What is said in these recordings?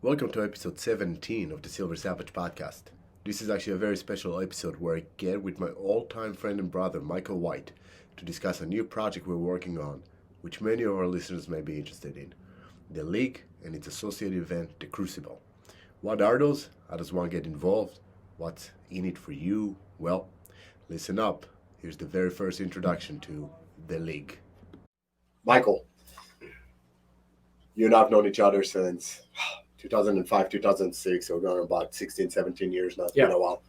Welcome to episode 17 of the Silver Savage podcast. This is actually a very special episode where I get with my all-time friend and brother, Michael White, to discuss a new project we're working on, which many of our listeners may be interested in. The League and its associated event, the Crucible. What are those? How does one get involved? What's in it for you? Well, listen up. Here's the very first introduction to the League. Michael, you and I have known each other since 2005, 2006, so we're going about 16, 17 years now. It's been a while.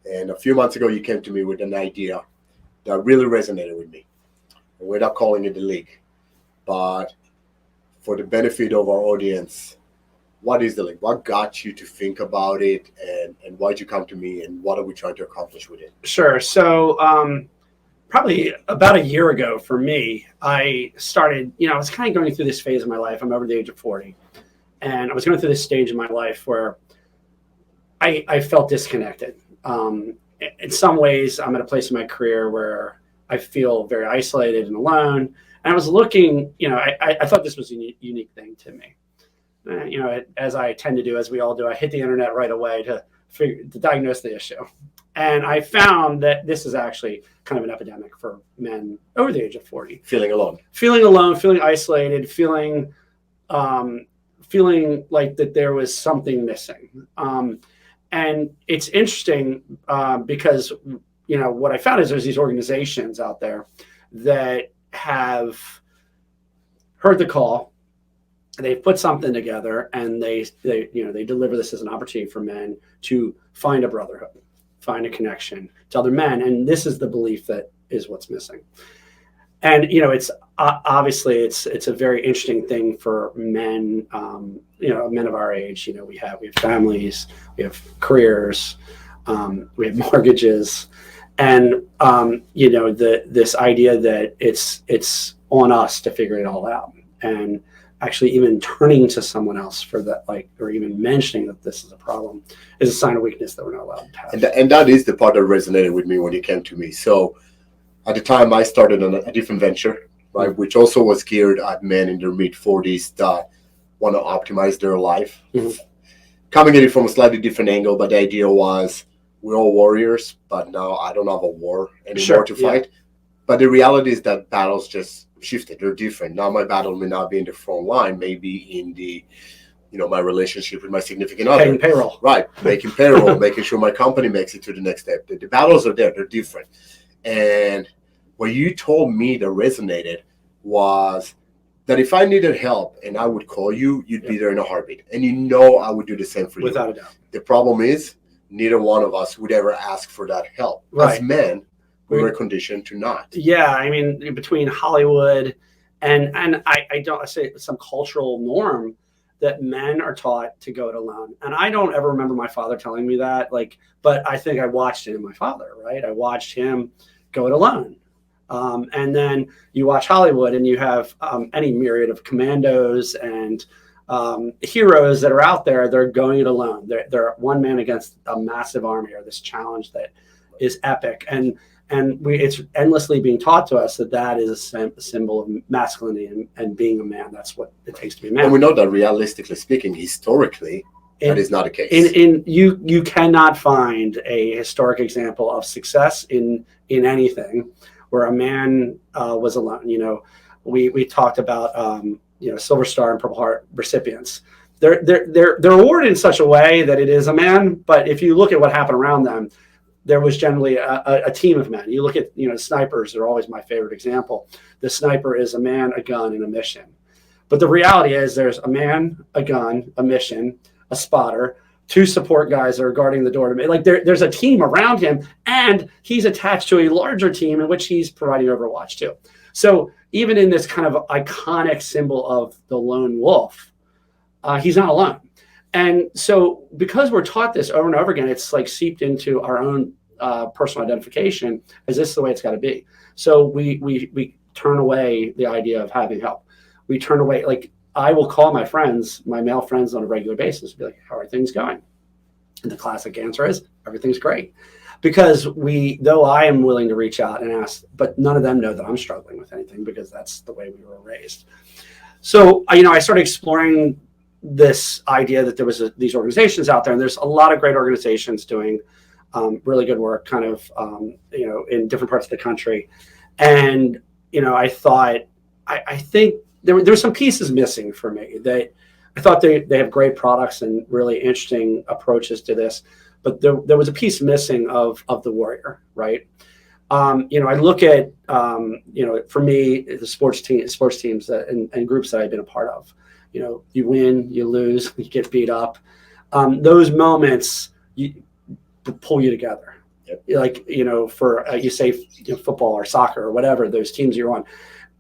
And a few months ago, you came to me with an idea that really resonated with me. And we're not calling it the League, but for the benefit of our audience, what is the League? What got you to think about it, and why'd you come to me, and what are we trying to accomplish with it? Sure. So probably about a year ago for me, I started, I was kind of going through this phase of my life. I'm over the age of 40. And I was going through this stage in my life where I felt disconnected. In some ways, I'm at a place in my career where I feel very isolated and alone. And I was looking, I thought this was a unique thing to me. As I tend to do, as we all do, I hit the internet right away to diagnose the issue. And I found that this is actually kind of an epidemic for men over the age of 40. Feeling alone, feeling isolated, feeling like that there was something missing. And it's interesting because, what I found is there's these organizations out there that have heard the call. They've put something together, and they deliver this as an opportunity for men to find a brotherhood, find a connection to other men. And this is the belief that is what's missing. And, it's obviously it's a very interesting thing for men, men of our age. We have families, we have careers, we have mortgages, and, this idea that it's on us to figure it all out. And actually even turning to someone else for that, or even mentioning that this is a problem, is a sign of weakness that we're not allowed to have. And that is the part that resonated with me when you came to me. So at the time, I started on a different venture, right, mm-hmm. which also was geared at men in their mid-40s that want to optimize their life. Mm-hmm. Coming at it from a slightly different angle, but the idea was we're all warriors, but now I don't have a war anymore to fight. Yeah. But the reality is that battles just shifted. They're different. Now my battle may not be in the front line, maybe in the, my relationship with my significant other. Paying payroll. Right, making payroll, making sure my company makes it to the next step. The battles are there. They're different. And what you told me that resonated was that if I needed help and I would call you, you'd be there in a heartbeat. And I would do the same for you. Without a doubt. The problem is neither one of us would ever ask for that help. Right. As men, we were conditioned to not. Yeah, between Hollywood and I say some cultural norm that men are taught to go it alone. And I don't ever remember my father telling me that, but I think I watched it in my father, right? I watched him go it alone. And then you watch Hollywood and you have any myriad of commandos and heroes that are out there. They're going it alone. They're one man against a massive army, or this challenge that is epic. And it's endlessly being taught to us that is a symbol of masculinity and being a man. That's what it takes to be a man. And we know that realistically speaking, historically, that is not the case. You cannot find a historic example of success in anything where a man was alone. We talked about Silver Star and Purple Heart recipients. They're awarded in such a way that it is a man, but if you look at what happened around them, there was generally a team of men. You look at snipers are always my favorite example. The sniper is a man, a gun, and a mission. But the reality is there's a man, a gun, a mission, a spotter, two support guys that are guarding the door to me. There's a team around him, and he's attached to a larger team in which he's providing overwatch to. So even in this kind of iconic symbol of the lone wolf, he's not alone. And so because we're taught this over and over again, it's seeped into our own personal identification as this is the way it's got to be. So we turn away the idea of having help. We turn away, I will call my friends, my male friends, on a regular basis, be like, how are things going? And the classic answer is, everything's great. Because though I am willing to reach out and ask, but none of them know that I'm struggling with anything because that's the way we were raised. So, I started exploring this idea that there was these organizations out there, and there's a lot of great organizations doing really good work, kind of in different parts of the country. And I thought, I think there were some pieces missing for me. That I thought they have great products and really interesting approaches to this, but there was a piece missing of the warrior, right? I look at for me, the sports teams and groups that I've been a part of. You win, you lose, you get beat up. Those moments pull you together. Yep. Like for you say football or soccer or whatever, those teams you're on.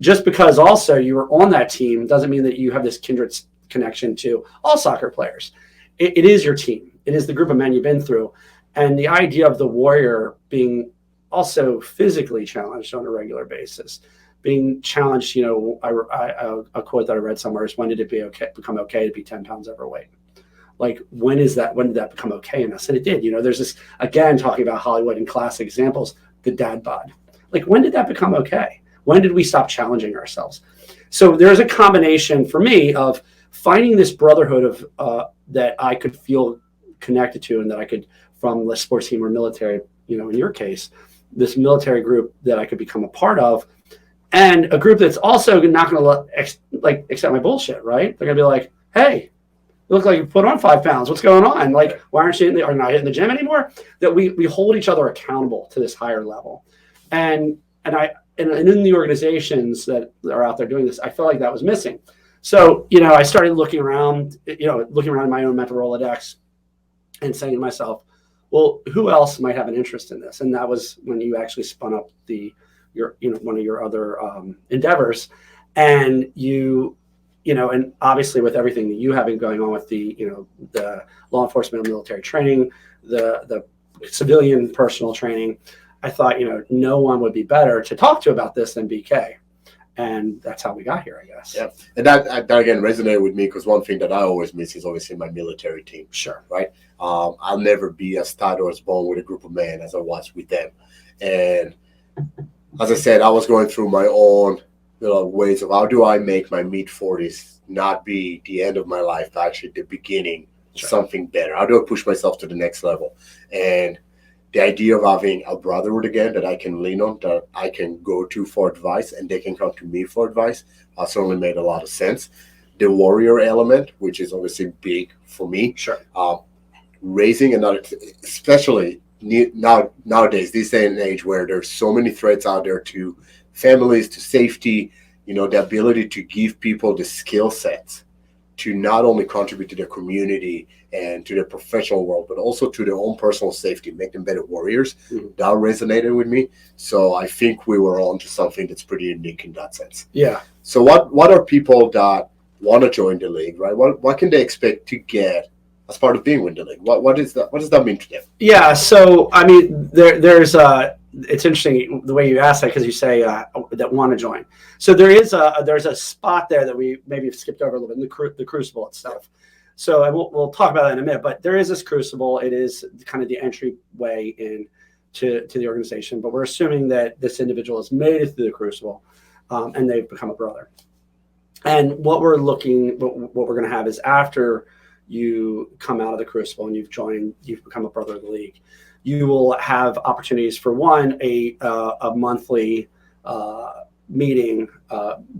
Just because also you were on that team doesn't mean that you have this kindred connection to all soccer players. It is your team. It is the group of men you've been through. And the idea of the warrior being also physically challenged on a regular basis, being challenged, a quote that I read somewhere is, when did it become okay to be 10 pounds overweight? Like, when did that become okay? And I said, it did. There's this, again, talking about Hollywood and classic examples, the dad bod. Like, when did that become okay? When did we stop challenging ourselves? So there's a combination for me of finding this brotherhood of that I could feel connected to, and that I could, from the sports team or military, in your case, this military group that I could become a part of, and a group that's also not going to accept my bullshit, right? They're going to be like, hey, you look like you put on 5 pounds. What's going on? Like, why aren't you not hitting the gym anymore? That we hold each other accountable to this higher level. And in the organizations that are out there doing this, I felt like that was missing. So, I started looking around in my own mental Rolodex and saying to myself, well, who else might have an interest in this? And that was when you actually spun up one of your other endeavors, and and obviously with everything that you have been going on with the law enforcement and military training, the civilian personal training, I thought, no one would be better to talk to about this than BK. And that's how we got here, I guess. Yeah. And that again resonated with me, because one thing that I always miss is obviously my military team. Sure. Right. I'll never be as tight or as bond with a group of men as I was with them. And as I said, I was going through my own ways of, how do I make my mid-40s not be the end of my life, but actually the beginning of something better? How do I push myself to the next level? And the idea of having a brotherhood again that I can lean on, that I can go to for advice, and they can come to me for advice, certainly made a lot of sense. The warrior element, which is obviously big for me. Sure. Raising another, especially nowadays, this day and age where there's so many threats out there to families, to safety, the ability to give people the skill sets to not only contribute to their community and to their professional world, but also to their own personal safety, make them better warriors. Mm-hmm. That resonated with me. So I think we were on to something that's pretty unique in that sense. Yeah. So what are people that want to join the league, right? What can they expect to get as part of being with the league? What does that mean to them? Yeah. So, I mean, there's it's interesting the way you ask that, because you say that want to join. So there's a spot there that we maybe have skipped over a little bit, in the Crucible itself. So we'll talk about that in a minute. But there is this Crucible. It is kind of the entryway in to the organization. But we're assuming that this individual has made it through the Crucible, and they've become a brother. And what we're going to have is, after you come out of the Crucible and you've become a brother of the league, you will have opportunities for a monthly meeting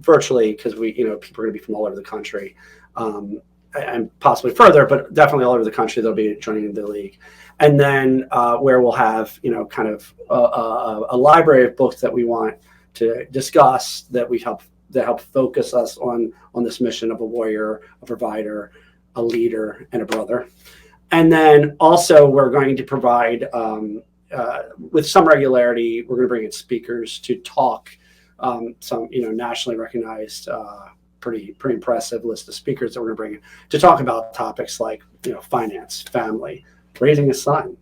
virtually, because people are going to be from all over the country, and possibly further, but definitely all over the country. They'll be joining the league, and then where we'll have kind of a library of books that we want to discuss, that help focus us on this mission of a warrior, a provider, a leader, and a brother. And then also we're going to provide, with some regularity, we're going to bring in speakers to talk, some nationally recognized, pretty impressive list of speakers that we're going to bring in to talk about topics like finance, family, raising a son,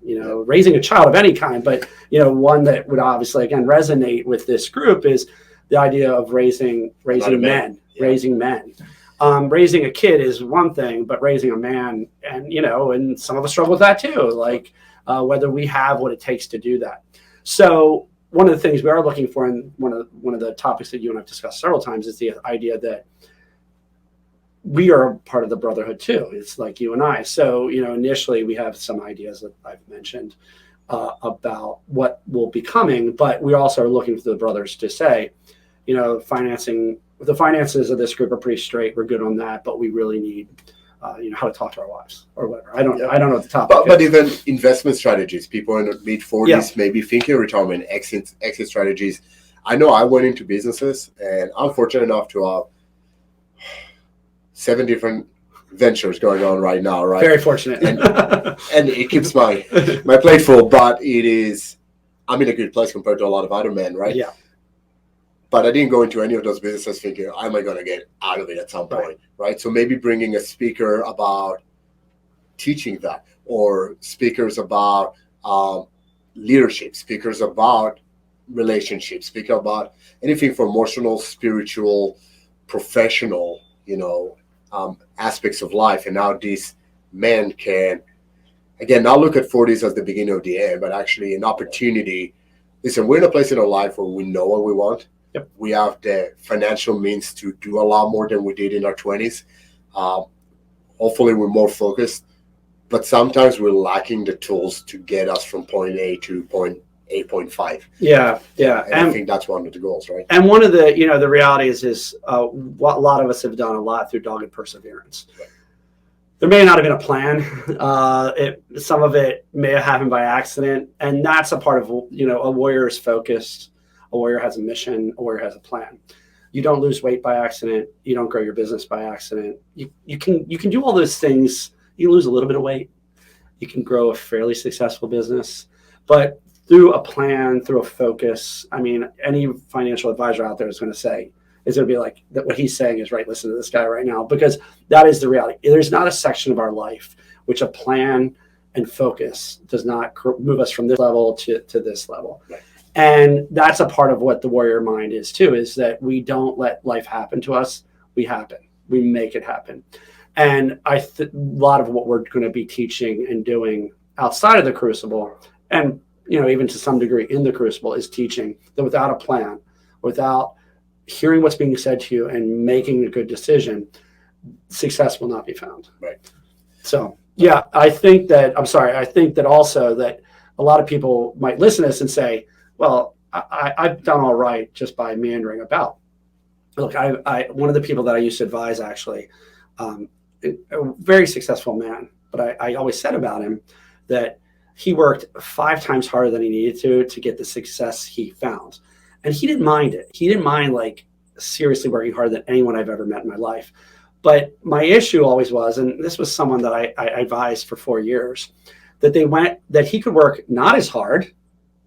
raising a child of any kind. But one that would obviously again resonate with this group is the idea of raising men. Raising a kid is one thing, but raising a man, and some of us struggle with that too, like whether we have what it takes to do that. So one of the things we are looking for, and one of the topics that you and I've discussed several times, is the idea that we are part of the brotherhood too. It's like you and I. So, initially we have some ideas that I've mentioned about what will be coming, but we also are looking for the brothers to say, the finances of this group are pretty straight. We're good on that, but we really need, how to talk to our wives or whatever. I don't know what the topic is. But even investment strategies, people in their mid-40s maybe thinking retirement, exit strategies. I know I went into businesses, and I'm fortunate enough to have 7 different ventures going on right now, right? Very fortunate. And it keeps my plate full, but I'm in a good place compared to a lot of other men, right? Yeah. But I didn't go into any of those businesses thinking, am I going to get out of it at some point, right? So maybe bringing a speaker about teaching that, or speakers about leadership, speakers about relationships, speak about anything from emotional, spiritual, professional, aspects of life, and how these men can, again, not look at 40s as the beginning of the end, but actually an opportunity. Listen, we're in a place in our life where we know what we want. Yep. We have the financial means to do a lot more than we did in our 20s. Hopefully we're more focused, but sometimes we're lacking the tools to get us from point A to point 8.5. Yeah. And I think that's one of the goals, right? And one of the, the reality is what a lot of us have done a lot through dogged perseverance. Right. There may not have been a plan. Some of it may have happened by accident. And that's a part of, a warrior is focused. A warrior has a mission. A warrior has a plan. You don't lose weight by accident. You don't grow your business by accident. You can do all those things. You lose a little bit of weight. You can grow a fairly successful business. But through a plan, through a focus, any financial advisor out there is going to say, is going to be like, that what he's saying is right, listen to this guy right now, because that is the reality. There's not a section of our life which a plan and focus does not move us from this level to this level. Right. And that's a part of what the warrior mind is too, is that we don't let life happen to us. We make it happen. And a lot of what we're going to be teaching and doing outside of the Crucible, and even to some degree in the Crucible, is teaching that without a plan, without hearing what's being said to you and making a good decision, success will not be found. Right. So, yeah, I think that also that a lot of people might listen to this and say, well, I've done all right just by meandering about. Look, one of the people that I used to advise, actually, a very successful man, but I always said about him that he worked 5 times harder than he needed to get the success he found. And he didn't mind it. He didn't mind seriously working harder than anyone I've ever met in my life. But my issue always was, and this was someone that I advised for 4 years, that he could work not as hard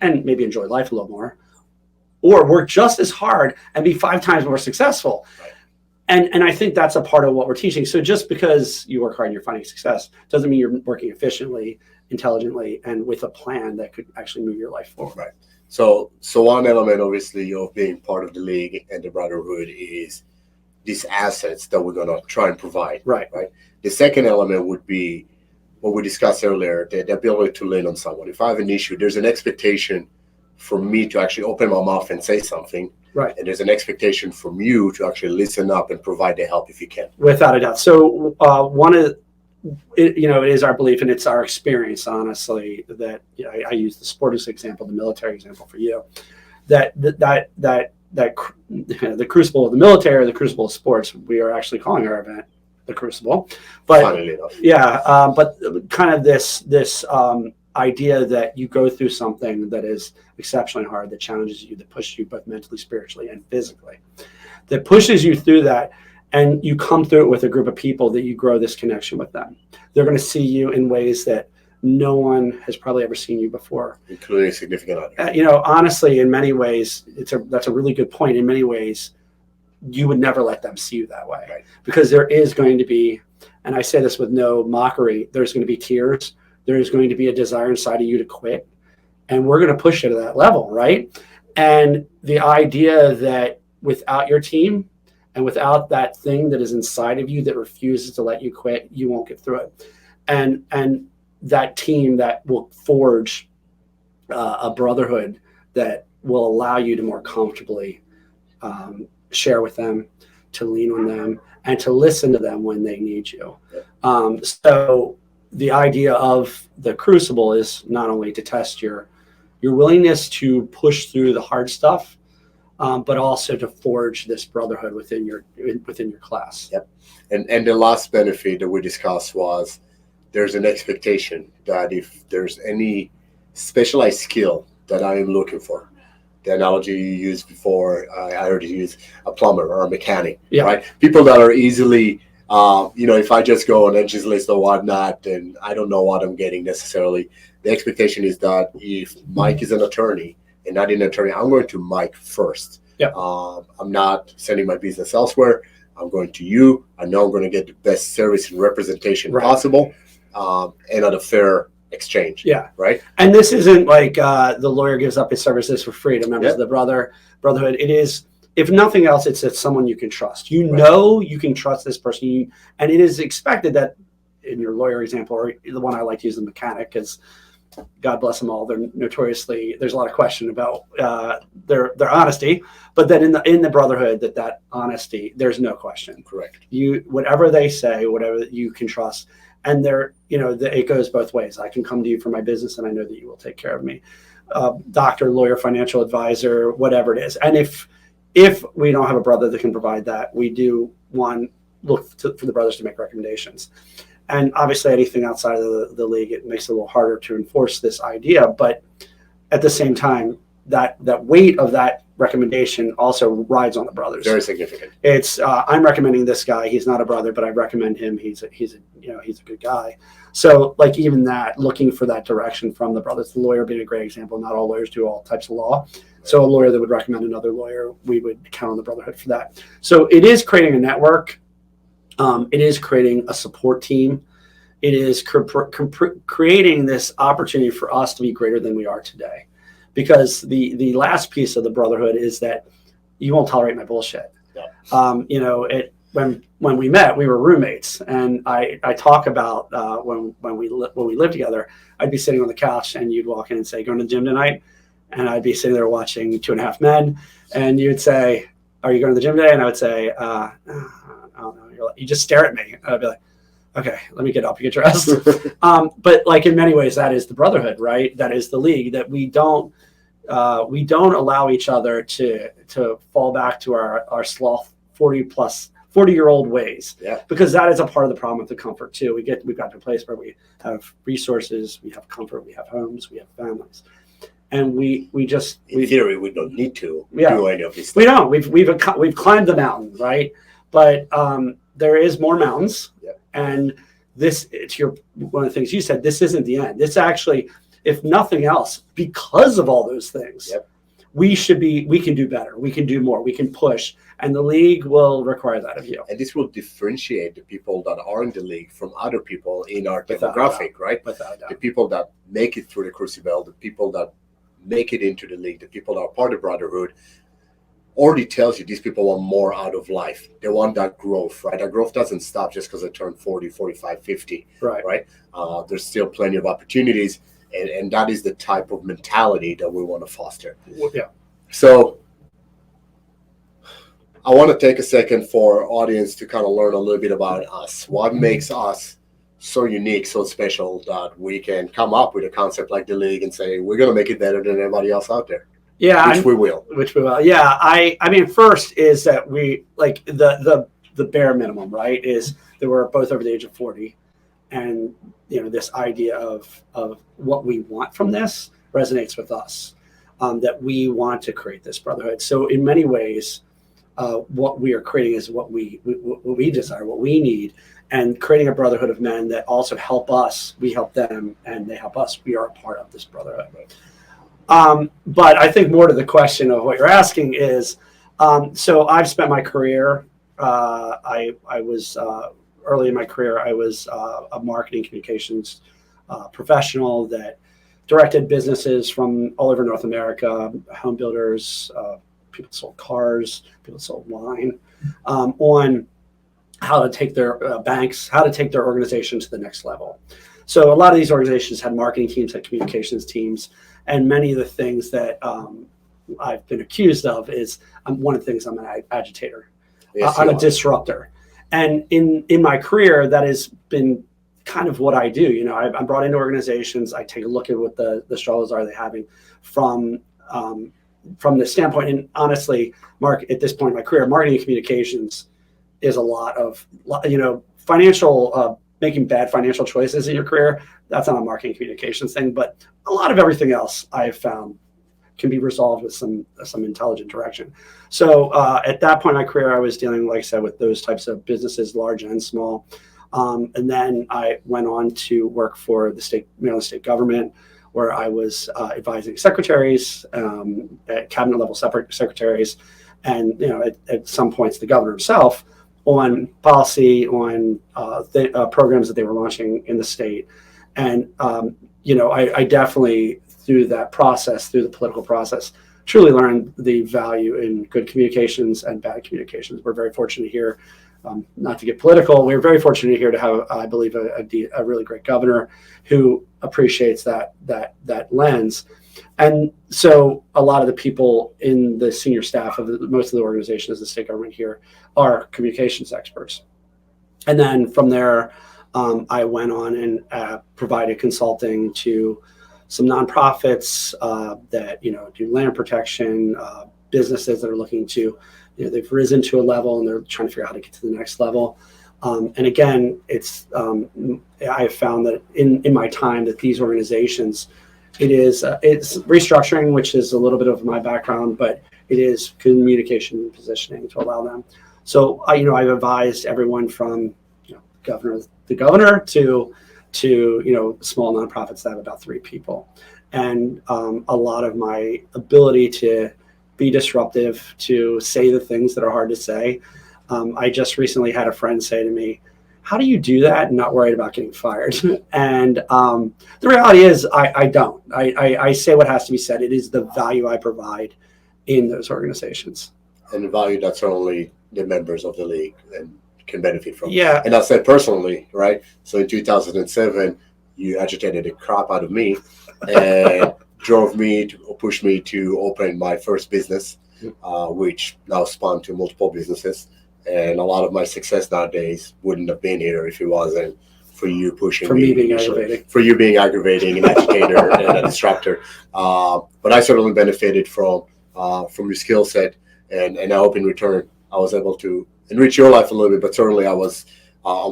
and maybe enjoy life a little more, or work just as hard and be 5 times more successful. Right. And I think that's a part of what we're teaching. So just because you work hard and you're finding success doesn't mean you're working efficiently, intelligently, and with a plan that could actually move your life forward. Right. So one element, obviously, of being part of the league and the brotherhood is these assets that we're going to try and provide. Right. The second element would be what we discussed earlier, the ability to lean on someone. If I have an issue, there's an expectation for me to actually open my mouth and say something. Right. And there's an expectation from you to actually listen up and provide the help if you can. Without a doubt. So it is our belief, and it's our experience, honestly, that I use the sports example, the military example for you, that the Crucible of the military, or the Crucible of sports, we are actually calling our event the Crucible. But funnily enough. Yeah, but kind of this idea that you go through something that is exceptionally hard, that challenges you, that pushes you both mentally, spiritually, and physically, that pushes you through that. And you come through it with a group of people that you grow this connection with them. They're going to see you in ways that no one has probably ever seen you before, including significant others. Honestly, in many ways, that's a really good point. In many ways, you would never let them see you that way, right? Because there is going to be, and I say this with no mockery, there's going to be tears. There is going to be a desire inside of you to quit, and we're going to push you to that level, right? And the idea that without your team, and without that thing that is inside of you that refuses to let you quit, you won't get through it. And that team that will forge a brotherhood that will allow you to more comfortably share with them, to lean on them, and to listen to them when they need you. So the idea of the Crucible is not only to test your willingness to push through the hard stuff, but also to forge this brotherhood within your class. Yep. And the last benefit that we discussed was there's an expectation that if there's any specialized skill that I am looking for, the analogy you used before, I already used a plumber or a mechanic, right? People that are easily, if I just go on Engines List or whatnot, then I don't know what I'm getting necessarily. The expectation is that if Mike is an attorney and not an attorney, I'm going to Mike first. I'm not sending my business elsewhere. I'm going to you. I know I'm going to get the best service and representation possible, and at a fair exchange. Yeah. Right. And this isn't like the lawyer gives up his services for free to members of the brotherhood. It is, if nothing else, it's someone you can trust. You know you can trust this person, and it is expected that in your lawyer example, or the one I like to use, the mechanic, because God bless them all, they're notoriously, there's a lot of question about their honesty, but then in the brotherhood, that honesty, there's no question. Correct. Whatever they say, whatever you can trust. And it goes both ways. I can come to you for my business, and I know that you will take care of me. Doctor, lawyer, financial advisor, whatever it is. And if we don't have a brother that can provide that, we do look for the brothers to make recommendations. And obviously, anything outside of the league, it makes it a little harder to enforce this idea. But at the same time, that weight of that recommendation also rides on the brothers. Very significant. It's I'm recommending this guy. He's not a brother, but I recommend him. He's a good guy. So like even that, looking for that direction from the brothers. The lawyer being a great example. Not all lawyers do all types of law. So a lawyer that would recommend another lawyer, we would count on the brotherhood for that. So it is creating a network. It is creating a support team. It is creating this opportunity for us to be greater than we are today. Because the last piece of the brotherhood is that you won't tolerate my bullshit. Yeah. When we met, we were roommates, and I talk about when we lived together. I'd be sitting on the couch, and you'd walk in and say, "Going to the gym tonight?" And I'd be sitting there watching 2.5 Men, and you'd say, "Are you going to the gym today?" And I would say, "I don't know." You just stare at me, and I'd be like, "Okay, let me get up and get dressed." But like in many ways, that is the brotherhood, right? That is the league, that we don't allow each other to fall back to our sloth 40-year-old ways. Yeah. Because that is a part of the problem with the comfort too. We've got to a place where we have resources, we have comfort, we have homes, we have families. And we in theory, we don't need to do any of these things. We don't. We've climbed the mountain, right? But there is more mountains. Yep. And one of the things you said, this isn't the end. This actually, if nothing else, because of all those things, we can do better. We can do more. We can push. And the league will require that of you. And this will differentiate the people that are in the league from other people in our demographic, right? Without doubt. The people that make it through the Crucible, the people that make it into the league, the people that are part of the brotherhood, already tells you these people want more out of life. They want that growth, right? That growth doesn't stop just because they turn 40, 45, 50, right? There's still plenty of opportunities, and that is the type of mentality that we want to foster. Yeah. So I want to take a second for our audience to kind of learn a little bit about us. What makes us so unique, so special that we can come up with a concept like the league and say, we're going to make it better than everybody else out there. Yeah. Which we will. Yeah. I mean, first is that we like the bare minimum, right? Is that we're both over the age of 40. And, this idea of what we want from this resonates with us, that we want to create this brotherhood. So in many ways, what we are creating is what we desire, what we need, and creating a brotherhood of men that also help us. We help them, and they help us. We are a part of this brotherhood. But I think more to the question of what you're asking is, so I've spent my career. I was early in my career. I was a marketing communications professional that directed businesses from all over North America, home builders, people that sold cars, people that sold wine, on how to take their banks, how to take their organization to the next level. So a lot of these organizations had marketing teams, had communications teams, and many of the things that I've been accused of is one of the things I'm an agitator. Yes, I'm you a are. disruptor. And in my career, that has been kind of what I do. I'm brought into organizations. I take a look at what the struggles are they having from the standpoint. And honestly, Mark, at this point in my career, marketing and communications is a lot of financial making bad financial choices in your career. That's not a marketing communications thing, but a lot of everything else I have found can be resolved with some intelligent direction. So at that point in my career, I was dealing, like I said, with those types of businesses, large and small. And then I went on to work for the Maryland state government, where I was advising secretaries, at cabinet level secretaries, and at some points the governor himself on policy, on programs that they were launching in the state. And I definitely, through that process, through the political process, truly learned the value in good communications and bad communications. We're very fortunate here, not to get political, we're very fortunate here to have, I believe, a really great governor who appreciates that lens. And so a lot of the people in the senior staff of most of the organizations, the state government here, are communications experts. And then from there, I went on and provided consulting to some nonprofits that do land protection, businesses that are looking to, they've risen to a level and they're trying to figure out how to get to the next level. And again, it's I have found that in my time that these organizations, it's restructuring, which is a little bit of my background, but it is communication and positioning to allow them. So I've advised everyone from the governor to small nonprofits that have about 3 people. And a lot of my ability to be disruptive, to say the things that are hard to say. I just recently had a friend say to me, how do you do that and not worried about getting fired? And the reality is I don't. I say what has to be said. It is the value I provide in those organizations. And the value that only the members of the league and can benefit from. Yeah. And I said personally, right? So in 2007, you agitated the crap out of me and pushed me to open my first business, which now spun to multiple businesses. And a lot of my success nowadays wouldn't have been here if it wasn't for you pushing me being aggravating. For you being aggravating, an agitator and a disruptor. But I certainly benefited from your skill set, and I hope in return I was able to enrich your life a little bit. But certainly I was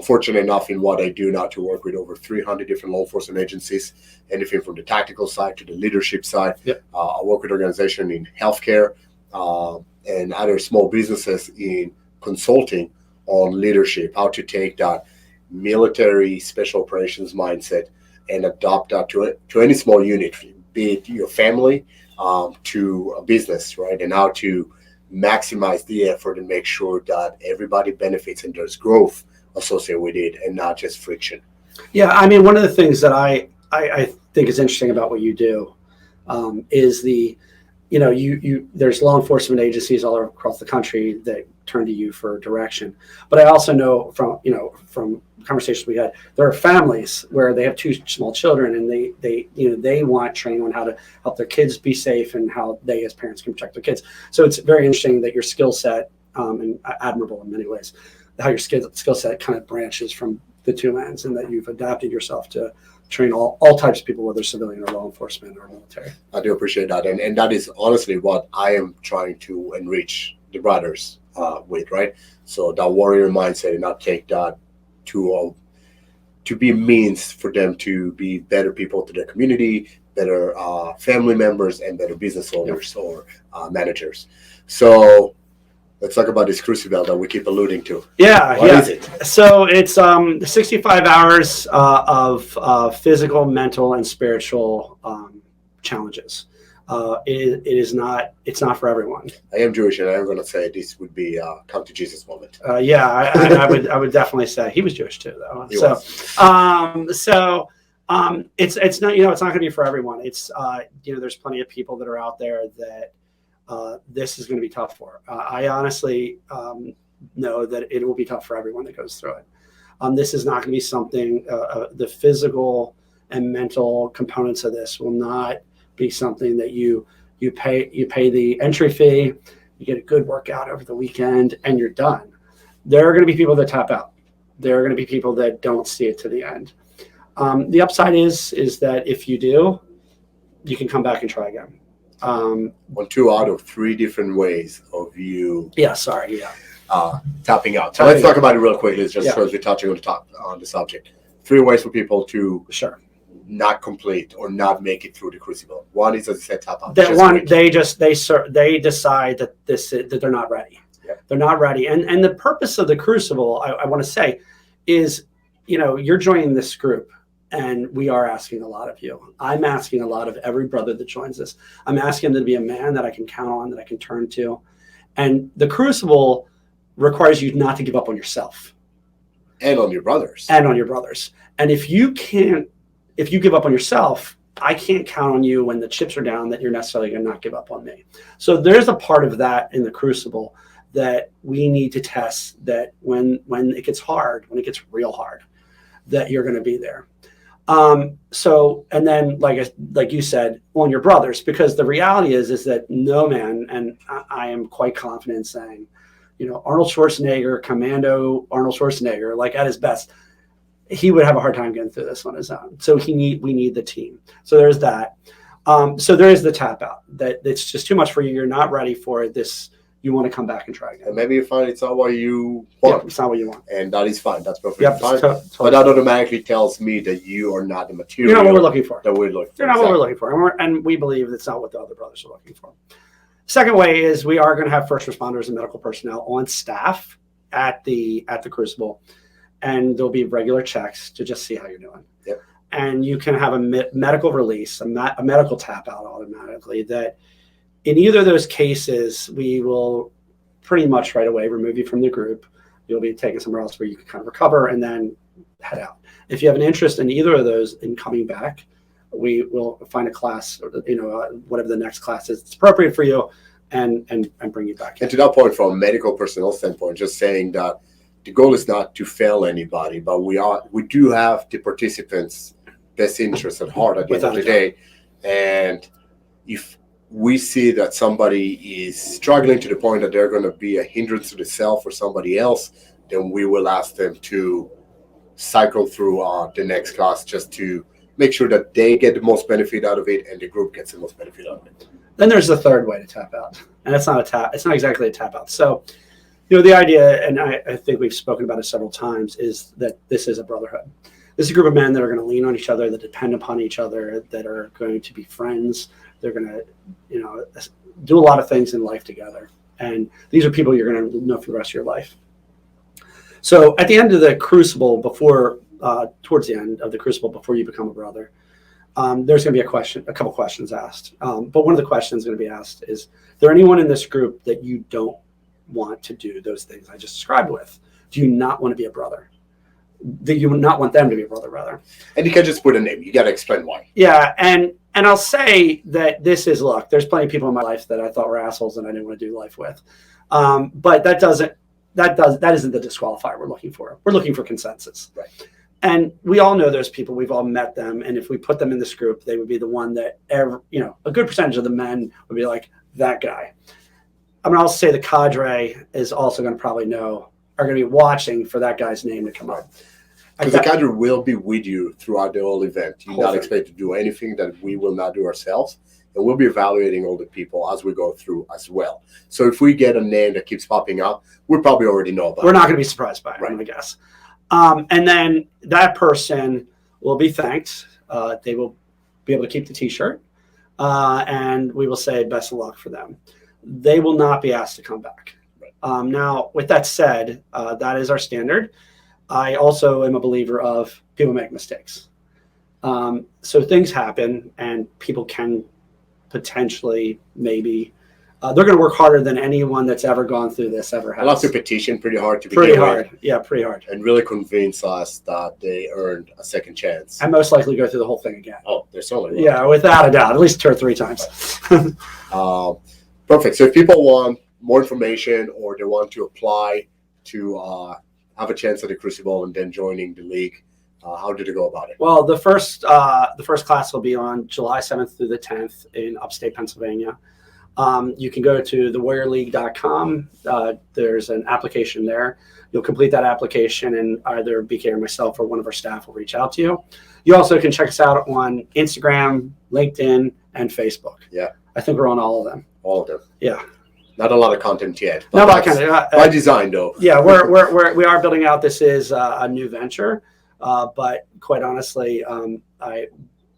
fortunate enough in what I do now to work with over 300 different law enforcement agencies, anything from the tactical side to the leadership side. Yep. I work with organizations in healthcare and other small businesses in consulting on leadership, how to take that military special operations mindset and adopt that to any small unit, be it your family to a business, right? And how to maximize the effort and make sure that everybody benefits and there's growth associated with it and not just friction. Yeah, I mean, one of the things that I think is interesting about what you do is there's law enforcement agencies all across the country that turn to you for direction. But I also know from conversations we had, there are families where they have 2 small children and they want training on how to help their kids be safe and how they as parents can protect their kids. So it's very interesting that your skill set, and admirable in many ways, how your skill set kind of branches from the 2 ends, and that you've adapted yourself to train all types of people, whether civilian or law enforcement or military. I do appreciate that. And that is honestly what I am trying to enrich the brothers with, right? So that warrior mindset and not take that to be means for them to be better people to their community, better family members, and better business owners or managers. So let's talk about this Crucible that we keep alluding to. Yeah. What is it? So it's 65 hours of physical, mental, and spiritual challenges. It's not for everyone. I am Jewish, and I'm going to say this would be a come to Jesus moment. Yeah, I would definitely say he was Jewish too, though. It's not it's not going to be for everyone. It's there's plenty of people that are out there that this is going to be tough for. I honestly know that it will be tough for everyone that goes through it. This is not going to be something. The physical and mental components of this will not be something that you pay the entry fee, you get a good workout over the weekend, and you're done. There are going to be people that tap out. There are going to be people that don't see it to the end. The upside is that if you do, you can come back and try again. On 2 out of 3 different ways of you. Yeah, sorry. Yeah. Tapping out. So let's talk about it real quickly. It's just because we're touching on the subject. 3 ways for people to not complete or not make it through the Crucible. One is, as you said, tap out. That one, they decide that that they're not ready. Yep. They're not ready. And the purpose of the Crucible, I want to say, is, you're joining this group. And we are asking a lot of you. I'm asking a lot of every brother that joins us. I'm asking them to be a man that I can count on, that I can turn to. And the Crucible requires you not to give up on yourself. And on your brothers. And if you give up on yourself, I can't count on you when the chips are down that you're necessarily going to not give up on me. So there's a part of that in the Crucible that we need to test, that when it gets hard, when it gets real hard, that you're going to be there. And then like you said, on your brothers, because the reality is that no man, and I am quite confident in saying, Arnold Schwarzenegger, Commando Arnold Schwarzenegger, like at his best, he would have a hard time getting through this on his own. So we need the team. So there's that. So there is the tap out, that it's just too much for you. You're not ready for this. You want to come back and try again. And maybe you find it's not what you want. Yeah, it's not what you want. And that is fine. That's perfectly fine. Totally. But that automatically tells me that you are not the material. You're not what we're looking for. That we're looking for. You're not what we're looking for. And we believe that's not what the other brothers are looking for. Second way is we are going to have first responders and medical personnel on staff at the Crucible. And there'll be regular checks to just see how you're doing. Yep. And you can have a medical release, a medical tap out automatically, that in either of those cases, we will pretty much right away remove you from the group. You'll be taken somewhere else where you can kind of recover and then head out. If you have an interest in either of those in coming back, we will find a class, or whatever the next class is, it's appropriate for you, and bring you back. And to that point, from a medical personnel standpoint, just saying that the goal is not to fail anybody, but we do have the participants' best interests at heart at the end of the day. And if we see that somebody is struggling to the point that they're going to be a hindrance to the self or somebody else, then we will ask them to cycle through the next class just to make sure that they get the most benefit out of it and the group gets the most benefit out of it. Then there's the third way to tap out, and it's not exactly a tap out. So, the idea, and I think we've spoken about it several times, is that this is a brotherhood. This is a group of men that are going to lean on each other, that depend upon each other, that are going to be friends. They're going to, do a lot of things in life together. And these are people you're going to know for the rest of your life. So at the end of the Crucible, towards the end of the Crucible, before you become a brother, there's going to be a couple questions asked. But one of the questions going to be asked is there anyone in this group that you don't want to do those things I just described with? Do you not want to be a brother? Do you not want them to be a brother, rather? And you can't just put a name. You got to explain why. Yeah, and I'll say that this is, look, there's plenty of people in my life that I thought were assholes and I didn't want to do life with. But that isn't the disqualifier we're looking for. We're looking for consensus. Right. And we all know those people. We've all met them. And if we put them in this group, they would be the one that a good percentage of the men would be like, that guy. I'm going to also say the cadre is also going to probably are going to be watching for that guy's name to come up. Because the cadre will be with you throughout the whole event. You're not expected to do anything that we will not do ourselves. And we'll be evaluating all the people as we go through as well. So if we get a name that keeps popping up, we probably already know about it. We're not going to be surprised by it, I guess. And then that person will be thanked. They will be able to keep the T-shirt. And we will say best of luck for them. They will not be asked to come back. Now, with that said, that is our standard. I also am a believer of people make mistakes. So things happen and people can potentially maybe they're going to work harder than anyone that's ever gone through this ever has. I'll have to petition pretty hard to begin with. Yeah, pretty hard. And really convince us that they earned a second chance. And most likely go through the whole thing again. Oh, there's certainly one. Yeah, without a doubt, at least 2 or 3 times. Perfect. So if people want more information or they want to apply to have a chance at the Crucible and then joining the league, how do they go about it? Well, the first class will be on July 7th through the 10th in upstate Pennsylvania. You can go to thewarriorleague.com. There's an application there. You'll complete that application, and either BK or myself or one of our staff will reach out to you. You also can check us out on Instagram, LinkedIn, and Facebook. Yeah. I think we're on all of them. All of them. Yeah. Not a lot of content yet. Not a lot of content. By design, though. Yeah, we are building out. This is a new venture, but quite honestly,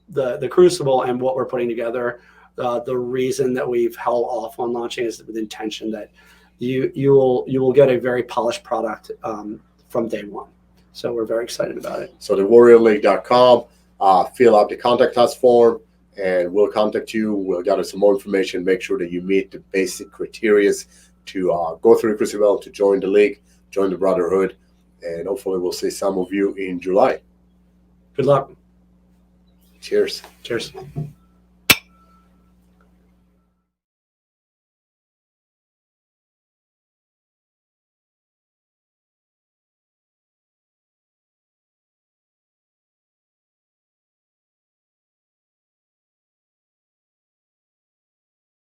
the Crucible and what we're putting together, the reason that we've held off on launching is with the intention that you will get a very polished product from day one. So we're very excited about it. So thewarriorleague.com, fill out the contact us form, and we'll contact you. We'll gather some more information, make sure that you meet the basic criteria to go through the Crucible, to join the league, join the brotherhood, and hopefully we'll see some of you in July. Good luck. Cheers. Cheers.